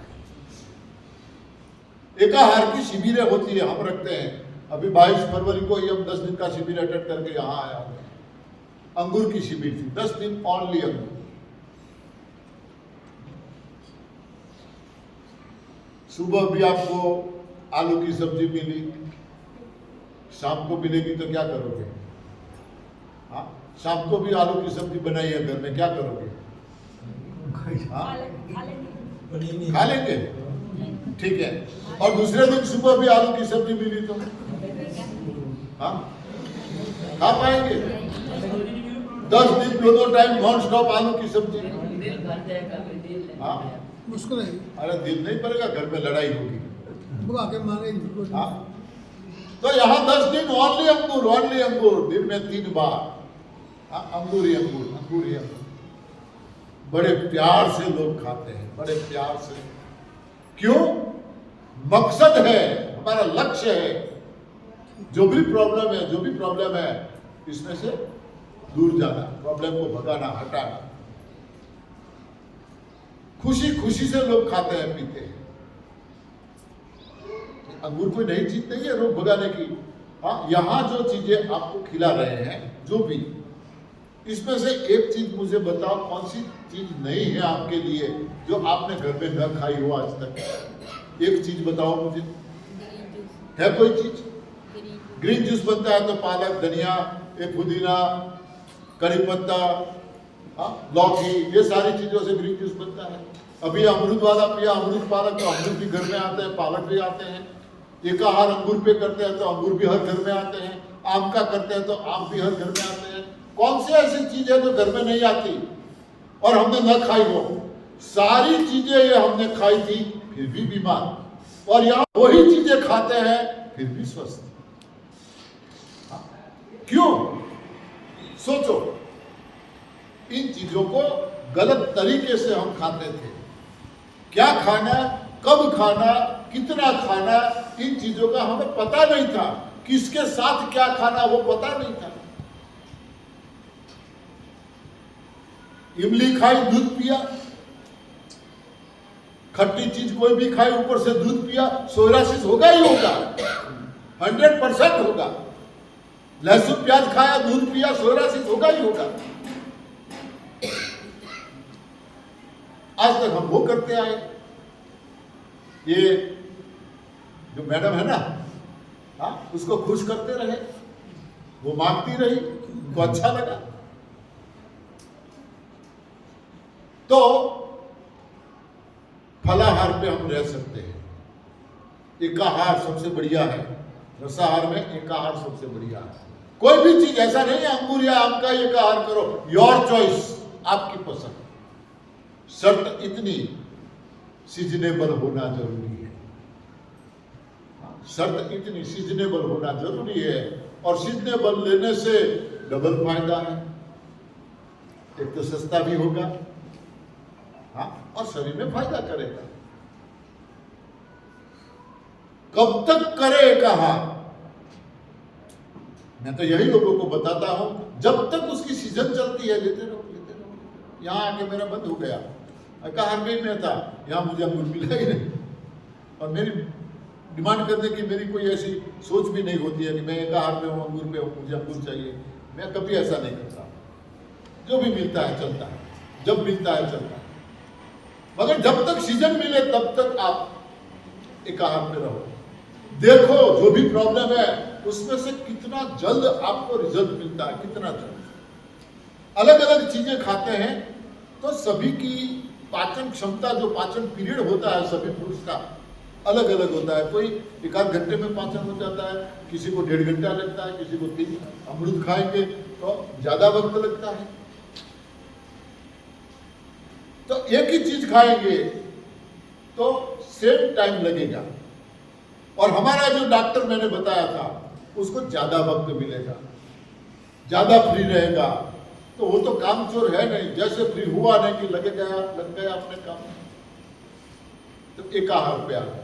एकाहार की शिविरें होती है, हम रखते हैं। अभी 22 फरवरी को ही हम 10 दिन का शिविर अटेंड करके यहाँ आया हूँ। अंगूर की शिविर थी, 10 दिन ओनली अंगूर। सुबह भी आपको आलू की सब्जी मिली, शाम को मिलेगी तो क्या करोगे? हाँ, शाम को भी आलू की सब्जी बनाई है घर में, क्या करोगे? हाँ, खा लेंगे, ठीक है। और दूसरे दिन सुबह भी आलू की सब्जी मिली तो हाँ खा पाएंगे? 10 दिन 2 टाइम नॉन स्टॉप आलू की सब्जी, हाँ मुश्किल है। अरे दिल नहीं पड़ेगा, घर में लड़ाई होगी। बुला के मारेंगे। हाँ, तो यहाँ 10 दिन ओनली अंगूर, दिन में 3 बार। हाँ, अंगूर ही अंगूर। बड़े प्यार से लोग खाते हैं, बड़े प्यार से। क्यों? मकसद है, हमारा लक्ष्य है, जो भी प्रॉब्लम है इसमें से दूर जाना, प्रॉब्लम को भगाना, हटाना। खुशी से लोग खाते हैं, पीते हैं। अंगूर कोई नई चीज नहीं है रोग भगाने की। हाँ, यहाँ जो चीजें आपको खिला रहे हैं, जो भी, इसमें से एक चीज मुझे बताओ, कौन सी चीज नहीं है आपके लिए जो आपने घर में न खाई हो आज तक? एक चीज बताओ मुझे, है कोई चीज? ग्रीन जूस बनता है तो पालक, धनिया, पुदीना, करी पत्ता, लौकी, ये सारी चीजों से ग्रीन जूस बनता है। अभी अमरूद वाला पिया, अमरूद पालक, तो अमरूद भी घर में आते हैं, पालक भी आते हैं। एक आहार अंगूर पे करते हैं तो अंगूर भी हर घर में आते हैं। आम का करते हैं तो आम भी हर घर में आते हैं। कौन सी ऐसी चीज है जो घर में नहीं आती और हमने न खाई हो? सारी चीजें ये हमने खाई थी, फिर भी बीमार, और यहाँ वही चीजें खाते हैं फिर भी स्वस्थ। क्यों? सोचो, इन चीजों को गलत तरीके से हम खाते थे। क्या खाना, कब खाना, कितना खाना, इन चीजों का हमें पता नहीं था। किसके साथ क्या खाना वो पता नहीं था। इमली खाई, दूध पिया, खट्टी चीज कोई भी खाई, ऊपर से दूध पिया, सोरासिस होगा ही होगा, 100% होगा। लहसुन प्याज खाया, दूध पिया, सोरासिस होगा ही होगा। आज तक हम वो करते आए। ये जो मैडम है ना, उसको खुश करते रहे, वो मांगती रही, उनको अच्छा लगा। तो फलाहार पे हम रह सकते हैं। एकाहार सबसे बढ़िया है, रसाहार में एकाहार सबसे बढ़िया है। कोई भी चीज ऐसा नहीं है अंगूर या आम का एकाहार करो, योर चॉइस, आपकी पसंद। शर्त इतनी, सीजनेबल होना जरूरी है। शर्त इतनी, सीजनेबल होना जरूरी है। और सीजनेबल लेने से डबल फायदा है। एक तो सस्ता भी होगा, हाँ, और शरीर में फायदा करेगा। कब तक करे कहा? मैं तो यही लोगों को बताता हूं, जब तक उसकी सीजन चलती है लेते रहो। यहां आके मेरा बंद हो गया, एकाहार में था, यहां मुझे अंगूर मिला ही नहीं। और मेरी डिमांड करने की मेरी कोई ऐसी सोच भी नहीं होती है कि मैं एकाहार में हूं, अंगूर पे हूं, मुझे अंगूर चाहिए। मैं कभी ऐसा नहीं करता। जो भी मिलता है चलता है, जब मिलता है चलता है। मगर जब तक सीजन मिले तब तक आप एकाहार में रहो। देखो जो भी प्रॉब्लम है उसमें से कितना जल्द आपको रिजल्ट मिलता है, कितना जल्द। अलग अलग चीजें खाते हैं तो सभी की पाचन क्षमता, जो पाचन पीरियड होता है सभी फ्रूट्स का, अलग अलग होता है। कोई 1-8 घंटे में पाचन हो जाता है, किसी को 1.5 घंटा लगता है, किसी को 3। अमरूद खाएंगे तो ज्यादा वक्त लगता है। तो एक ही चीज खाएंगे तो सेम टाइम लगेगा। और हमारा जो डॉक्टर मैंने बताया था उसको ज्यादा वक्त मिलेगा, ज्यादा फ्री रहेगा। तो वो तो कामचोर है नहीं, जैसे फ्री हुआ नहीं कि लग गया अपने काम। तो एकाहार पे आ गया।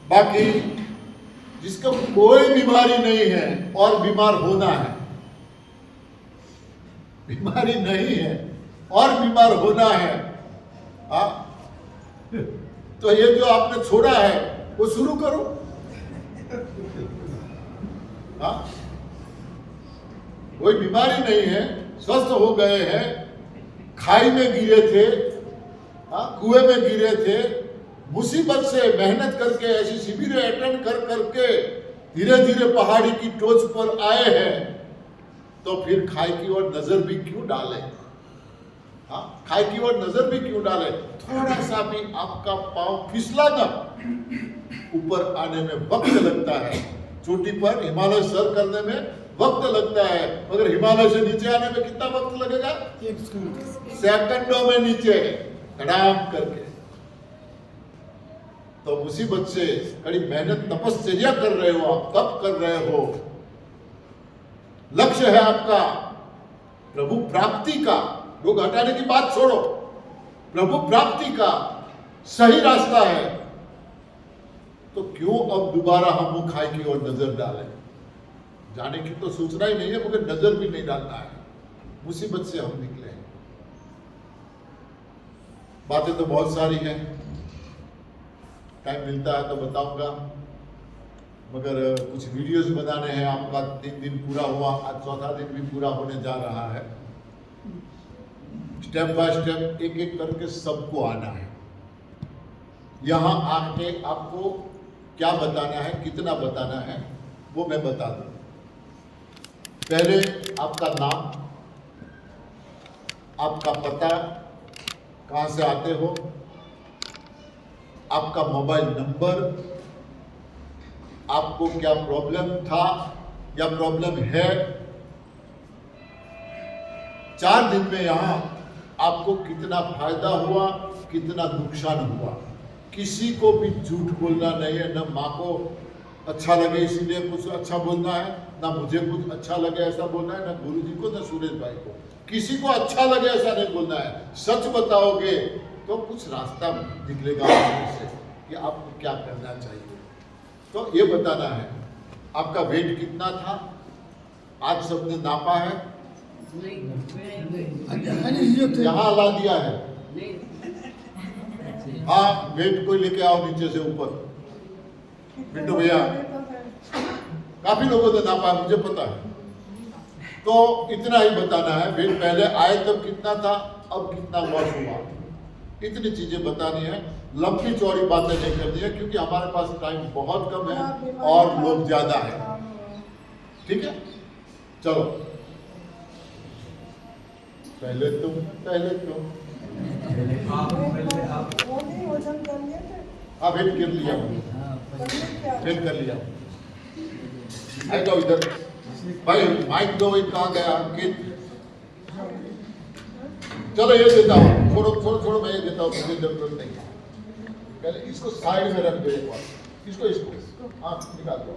बाकी जिसको कोई बीमारी नहीं है और बीमार होना है, बीमारी नहीं है और बीमार होना है, तो ये जो आपने छोड़ा है वो शुरू करो। हाँ, कोई बीमारी नहीं है, स्वस्थ हो गए हैं, खाई में गिरे थे, हाँ, कुएं में गिरे थे, मुसीबत से मेहनत करके ऐसी शिविरें अटेंड कर करके धीरे धीरे पहाड़ी की टोच पर आए हैं, तो फिर खाई की ओर नजर भी क्यों डाले? हाँ, खाई की ओर नजर भी क्यों डाले? थोड़ा सा भी आपका पांव फिसला ना, ऊपर आने में वक्त लगता है, चोटी पर हिमालय सर करने में वक्त लगता है, मगर हिमालय से नीचे आने में कितना वक्त लगेगा? 1 सेकंड। सेकंडों में नीचे धड़ाम करके। तो मुसीबत से कड़ी मेहनत तपस्या कर रहे हो, आप तप कर रहे हो, लक्ष्य है आपका प्रभु प्राप्ति का, रोग हटाने की बात छोड़ो, प्रभु प्राप्ति का सही रास्ता है, तो क्यों अब दोबारा हम मुंह खाई की ओर नजर डालें? जाने की तो सोचना ही नहीं है, मगर नजर भी नहीं डालना है। मुसीबत से हम निकले हैं। बातें तो बहुत सारी हैं, टाइम मिलता है तो बताऊंगा, मगर कुछ वीडियोस बनाने हैं। आपका 3 दिन पूरा हुआ, आज 4था दिन भी पूरा होने जा रहा है। स्टेप बाय स्टेप एक एक करके सबको आना है। यहां आके आपको क्या बताना है, कितना बताना है, वो मैं बता दूं। पहले आपका नाम, आपका पता, कहां से आते हो, आपका मोबाइल नंबर, आपको क्या प्रॉब्लम था या प्रॉब्लम है। 4 दिन में यहां आपको कितना फायदा हुआ, कितना नुकसान हुआ। किसी को भी झूठ बोलना नहीं है, न माँ को अच्छा लगे इसीलिए कुछ अच्छा बोलना है, ना मुझे कुछ अच्छा लगे ऐसा बोलना है, ना गुरु जी को, ना सुरेश भाई को। किसी को अच्छा लगे ऐसा नहीं बोलना है। सच बताओगे तो कुछ रास्ता निकलेगा से कि आपको क्या करना चाहिए। तो ये बताना है। आपका वेट कितना था, आज सबने नापा है? यहाँ ला दिया है। हाँ, वेट को लेके आओ नीचे से ऊपर। पिंटू भैया, काफी लोगों ने नापा है, मुझे पता है। तो इतना ही बताना है। वेट पहले आए तब कितना था, अब कितना लॉस हुआ, इतनी चीजें बतानी है। लंबी चौड़ी बातें नहीं करनी है, क्योंकि हमारे पास टाइम बहुत कम है और लोग ज्यादा है। ठीक है, चलो पहले तुम हाँ, वेट कर लिया, वेट कर लिया। आई जाओ इधर भाई, माइक दो। कहाँ गया अंकित? चलो ये देता हूँ, छोड़ो मैं ये देता हूँ, मुझे जरूरत नहीं है। पहले इसको साइड में रख दो एक बार, इसको हाँ निकाल दो।